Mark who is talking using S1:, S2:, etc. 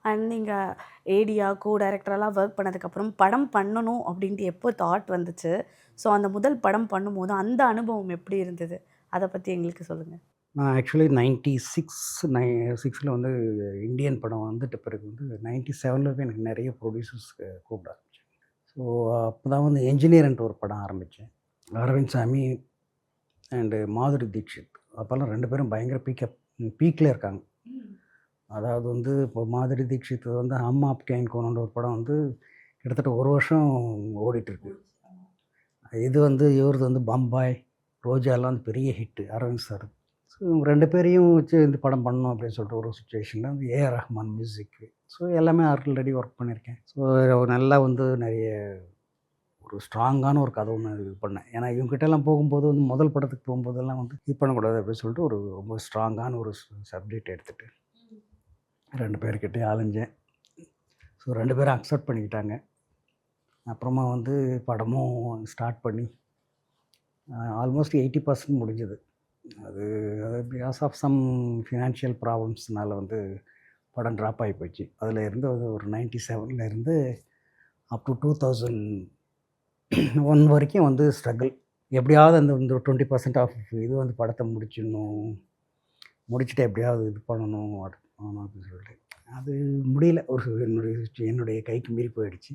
S1: And நீங்கள் ஏடியா டைரக்டரெல்லாம் work பண்ணதுக்கப்புறம் படம் பண்ணணும் அப்படின்ட்டு எப்போ தாட் வந்துச்சு? ஸோ அந்த முதல் படம் பண்ணும்போது அந்த அனுபவம் எப்படி இருந்தது? அதை பற்றி எங்களுக்கு சொல்லுங்கள்.
S2: நான் ஆக்சுவலி 96 வந்து இந்தியன் படம் வந்துட்ட பிறகு வந்து 97ல போய் எனக்கு நிறைய ப்ரொடியூசர்ஸ் கூப்பிட ஆரம்பிச்சாங்க. ஸோ அப்போ தான் வந்து என்ஜினியர்ன்ட்டு ஒரு படம் ஆரம்பித்தேன். அரவிந்த் சாமி அண்டு மாதுரி தீக்ஷித். அப்போல்லாம் 2 பேரும் பயங்கர பீக்கில் இருக்காங்க. அதாவது வந்து இப்போ மாதுரி தீக்ஷித் வந்து ஹம் ஆப் கே கோனோன்ற ஒரு படம் வந்து கிட்டத்தட்ட 1 வருஷம் ஓடிட்டுருக்கு. இது வந்து இவரது வந்து பம்பாய், ரோஜாலாம் வந்து பெரிய ஹிட்டு அரவிந்த் சார். ஸோ இவங்க 2 பேரையும் வச்சு இந்த படம் பண்ணணும் அப்படின்னு சொல்லிட்டு ஒரு சுச்சுவேஷனில் வந்து ஏஆர் ரஹ்மான் மியூசிக்கு. ஸோ எல்லாமே ஆல்ரெடி ஒர்க் பண்ணியிருக்கேன். ஸோ நல்லா வந்து நிறைய ஒரு ஸ்ட்ராங்கான ஒரு கதை ஒன்று இது பண்ணேன். ஏன்னா இவங்ககிட்டலாம் போகும்போது வந்து முதல் படத்துக்கு போகும்போதெல்லாம் வந்து இது பண்ணக்கூடாது அப்படின்னு சொல்லிட்டு ஒரு ரொம்ப ஸ்ட்ராங்கான ஒரு சப்ஜெக்ட் எடுத்துகிட்டு 2 பேர்கிட்டயும் அலைஞ்சேன். ஸோ 2 பேரும் அக்செப்ட் பண்ணிக்கிட்டாங்க. அப்புறமா வந்து படமும் ஸ்டார்ட் பண்ணி ஆல்மோஸ்ட் 80% முடிஞ்சது. அது பிகாஸ் ஆஃப் சம் ஃபினான்ஷியல் ப்ராப்ளம்ஸ்னால வந்து படம் ட்ராப் ஆகி போச்சு. அதில் இருந்து அது ஒரு 97ல் இருந்து அப் டு 2001 வரைக்கும் வந்து ஸ்ட்ரகிள். எப்படியாவது அந்த இந்த 20% ஆஃப் இது வந்து படத்தை முடிச்சுட்டு எப்படியாவது இது பண்ணணும் அப்படின்னு சொல்லிட்டு அது முடியல. என்னுடைய கைக்கு மீறி போயிடுச்சு.